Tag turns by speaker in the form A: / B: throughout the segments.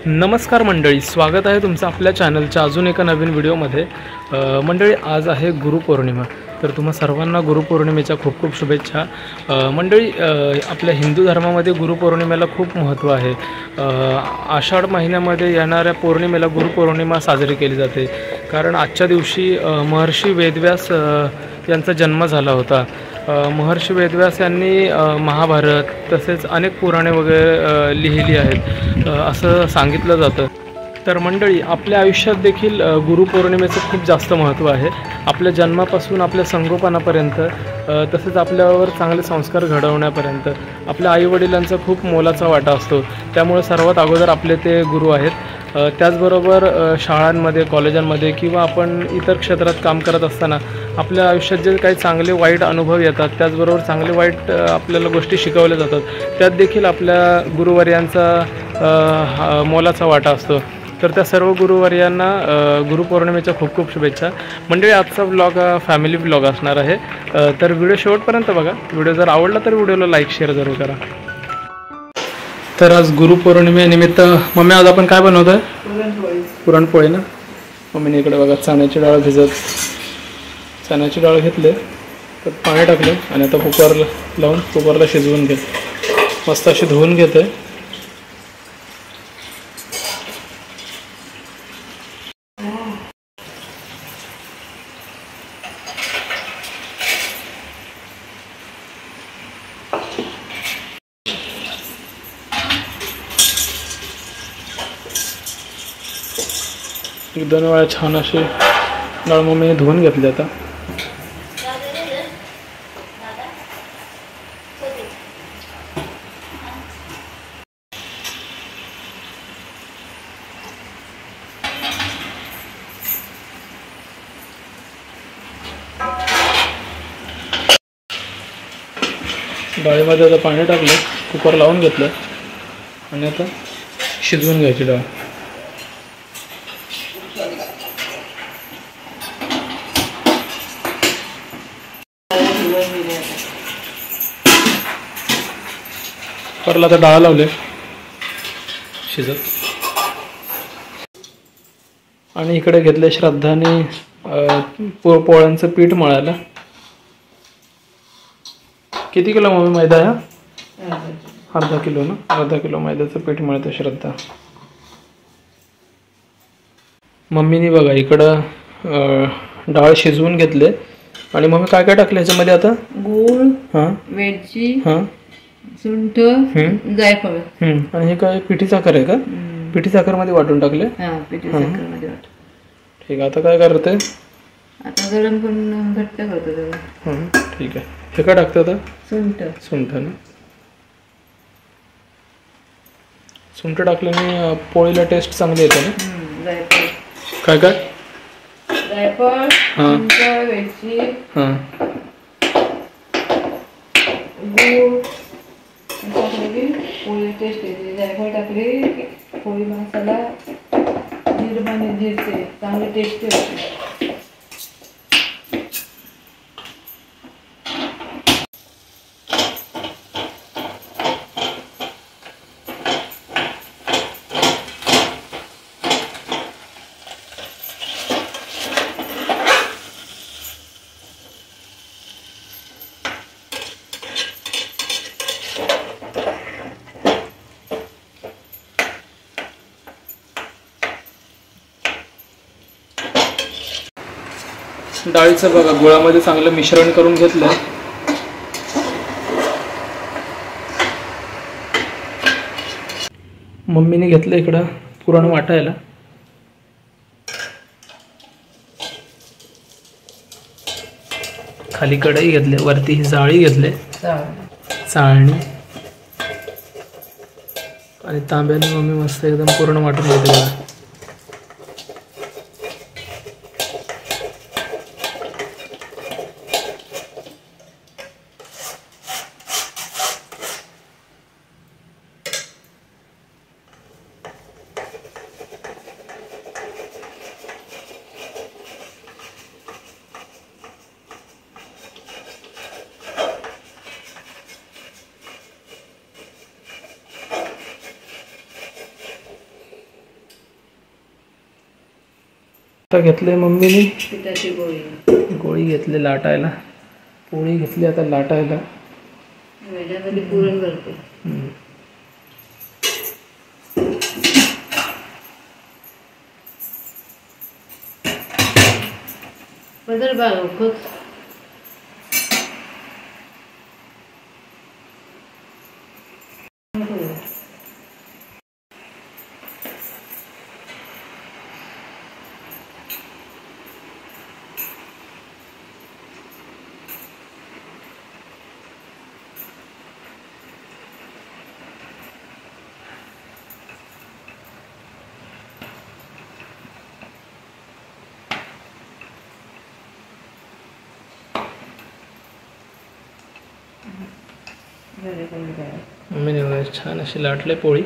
A: नमस्कार मंडळी, स्वागत आहे तुमचं आपल्या चॅनलच्या अजून एका नवीन व्हिडिओमध्ये। मंडळी, आज आहे गुरुपौर्णिमा, तर तुम्हा सर्वांना गुरुपौर्णिमेच्या खूप खूप शुभेच्छा। मंडळी, आपल्या हिंदू धर्मामध्ये गुरुपौर्णिमेला खूप महत्त्व आहे। आषाढ महिन्यामध्ये येणाऱ्या पौर्णिमेला गुरुपौर्णिमा साजरी केली जाते, कारण आजच्या दिवशी महर्षी वेदव्यास यांचा जन्म झाला होता। महर्षी वेदव्यास यांनी महाभारत तसेच अनेक पुराणे वगैरे लिहिली आहेत असं सांगितलं जातं। तर मंडळी, आपल्या आयुष्यात देखील गुरुपौर्णिमेचं खूप जास्त महत्त्व आहे। आपल्या जन्मापासून आपल्या संगोपनापर्यंत तसेच आपल्यावर चांगले संस्कार घडवण्यापर्यंत आपल्या आईवडिलांचा खूप मोलाचा वाटा असतो। त्यामुळे सर्वात अगोदर आपले ते गुरु आहेत। त्याचबरोबर शाळांमध्ये, कॉलेजांमध्ये किंवा आपण इतर क्षेत्रात काम करत असताना आपल्या आयुष्यात जे काही चांगले वाईट अनुभव येतात, त्याचबरोबर चांगले वाईट आपल्याला गोष्टी शिकवल्या जातात, त्यात देखील आपल्या गुरुवर्यांचा मोलाचा वाटा असतो। तर त्या सर्व गुरुवर्यांना गुरुपौर्णिमेच्या खूप खूप शुभेच्छा। मंडळी, आजचा व्लॉग फॅमिली व्लॉग असणार आहे, तर व्हिडिओ शेवटपर्यंत बघा। व्हिडिओ जर आवडला तर व्हिडिओला लाईक शेअर जरूर करा। तर आज गुरुपौर्णिमेनिमित्त मम्मी, आज आपण काय बनवत आहे? पुरणपोळी ना। मम्मीने इकडे बघा चण्याची डाळ चण्याची डाळ घेतले, तर पाणी टाकले आणि आता कुकरला लावून कुकरला शिजवून घेते। मस्त अशी धुवून घेते। एक दोन वेळा छान अशी डाळ मम्मीने धुवून घेतली। आता डाळीमध्ये आता पाणी टाकलं, कुकर लावून घेतलं आणि आता शिजवून घ्यायची डाळ। कुकरला आता डाळ लावले शिजत, आणि इकडे घेतले श्रद्धाने पोळ्यांचं पीठ मळायला। किती किलो मम्मी मैदा आहे? अर्धा किलो ना। अर्धा किलो मैद्याचं पीठ मळते श्रद्धा। मम्मीने बघा इकडं डाळ शिजवून घेतले, आणि मम्मी काय काय टाकले ह्याच्यामध्ये आता?
B: गूळ, वेलची, सुंठ, जायफळ।
A: आणि हे काय पिठी साखर आहे का? पिठी साखर मध्ये वाटून टाकले।
B: पिठी साखर मध्ये वाटून।
A: ठीक आहे, आता काय करते?
B: आता गरम करून घट्ट करतो त्याला।
A: ठीक आहे। हे काय टाकतं आता? सुंठ ना। सुंठ टाकल्याने पोळीला टेस्ट चांगली येते ना।
B: जायफळ,
A: काय काय?
B: जायफळ, सुंठ, वेलची, गूळ टाकले की पोळी टेस्ट येते। जायफळ टाकली की पोळी मसाला निर्माण जिरते, चांगली टेस्ट येते।
A: डाळीचं बघा गुळामध्ये चांगलं मिश्रण करून घेतलं। मम्मीने घेतलं इकडं पुरण वाटायला। खाली कढई घेतले, वरती ही जाळी घेतले, चाळणी, आणि तांब्याने मम्मी मस्त एकदम पुरण वाटून घेते बघा। आता घेतले मम्मीने
B: पिठाची गोळी.
A: गोळी घेतली लाटायला, पोळी घेतली आता लाटायला.
B: वेळामध्ये पुरण करते. बदल बाळू खूप
A: मम्मीने वगैरे छान अशी लाटले पोळी.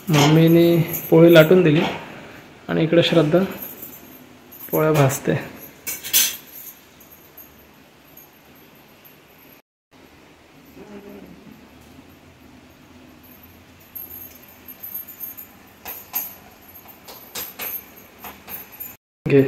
A: मम्मीने पोळी लाटून दिली आणि इकडे श्रद्धा पोळ्या भाजते. घे.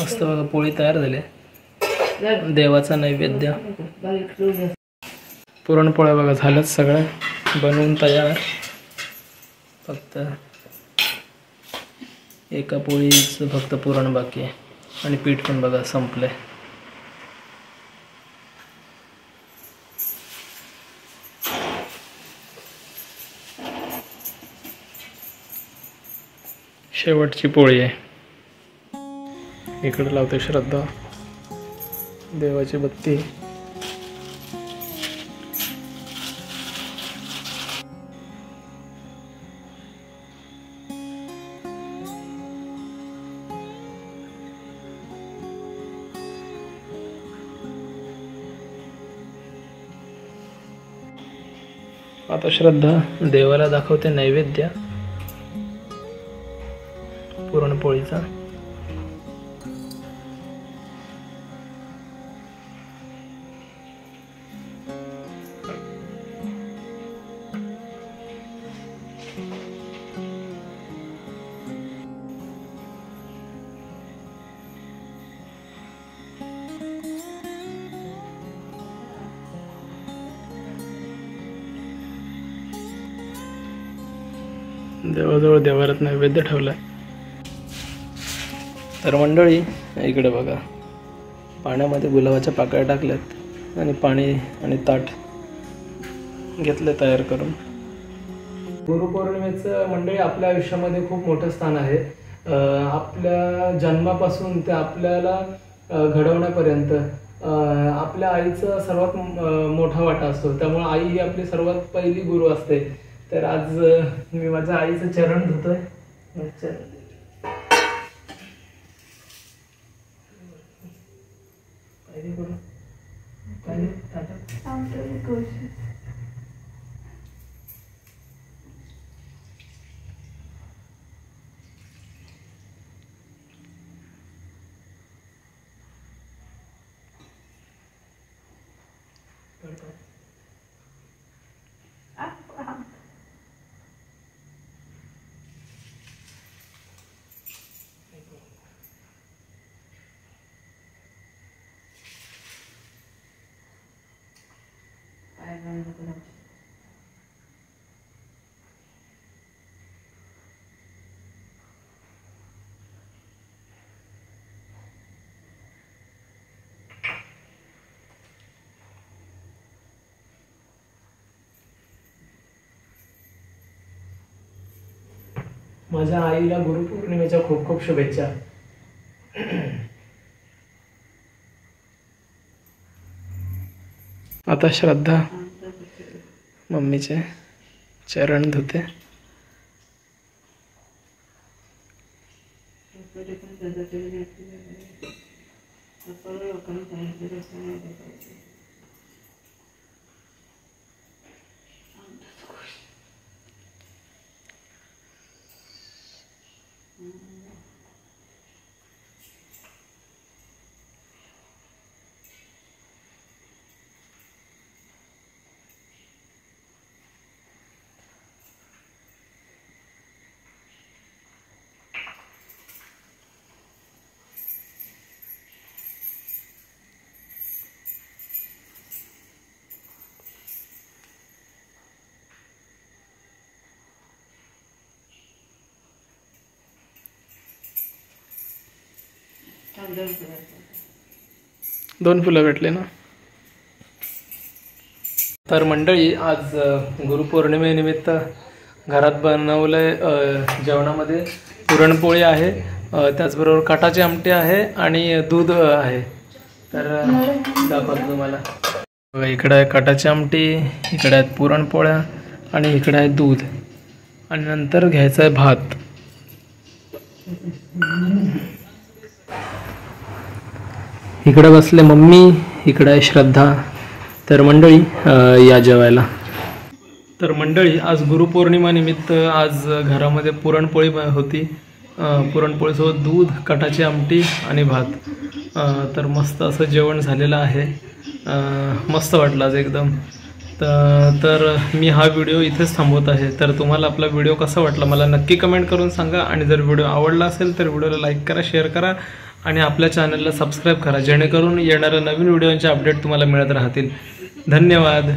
A: मस्त बघा पोळी तयार झाली. देवाचा नैवेद्य पुरणपोळ्या बघा झाल्यात सगळ्या बनवून तयार. फक्त एका पोळीचं फक्त पुरण बाकी आहे आणि पीठ पण बघा संपलंय. शेवटची पोळी आहे. इकडे लावते श्रद्धा देवाची बत्ती. आता श्रद्धा देवाला दाखवते नैवेद्य पुरणपोळीचा. देवाजवळ देवारात नैवेद्य ठेवलाय. तर मंडळी इकडे बघा पाण्यामध्ये गुलाबाच्या पाकळ्या टाकल्यात आणि पाणी आणि ताट घेतले तयार करून. गुरुपौर्णिमेचं मंडळी आपल्या आयुष्यामध्ये खूप मोठं स्थान आहे. आपल्या जन्मापासून ते आपल्याला घडवण्यापर्यंत आपल्या आईचा सर्वात मोठा वाटा असतो. त्यामुळे आई ही आपली सर्वात पहिली गुरु असते. तर आज मी माझ्या आईचं चरण धुतोय. माझ्या आईला गुरुपौर्णिमेच्या खूप खूप शुभेच्छा. आता श्रद्धा मम्मीचे चरण धुते. दोन फुलं भेटले ना. तर मंडळी आज गुरुपौर्णिमेनिमित्त घरात बनवलंय जेवणामध्ये पुरणपोळी आहे, त्याचबरोबर कटाची आमटी आहे आणि दूध आहे. तर दाखवतो तुम्हाला. बघा, इकडे आहे कटाची आमटी, इकडे आहेत पुरणपोळ्या आणि इकडे आहे दूध आणि नंतर घ्यायचं आहे भात. इकडे बसले मम्मी, इकडे आहे श्रद्धा. तर मंडळी या जेवायला. तर मंडळी आज गुरुपौर्णिमा निमित्त आज घरामध्ये पुरणपोळी होती. पुरणपोळीसोबत दूध, कटाची आमटी आणि भात. तर मस्त असं जेवण झालेलं आहे. मस्त वाटलं आज एकदम. तर मी हा व्हिडिओ इथेच थांबवत आहे. तर तुम्हाला आपला व्हिडिओ कसा वाटला मला नक्की कमेंट करून सांगा. आणि जर व्हिडिओ आवडला असेल तर व्हिडिओला लाईक करा, शेअर करा आणि आपल्या चॅनलला सबस्क्राईब करा, जेणेकरून येणाऱ्या नवीन व्हिडिओचे अपडेट तुम्हाला मिळत राहतील. धन्यवाद.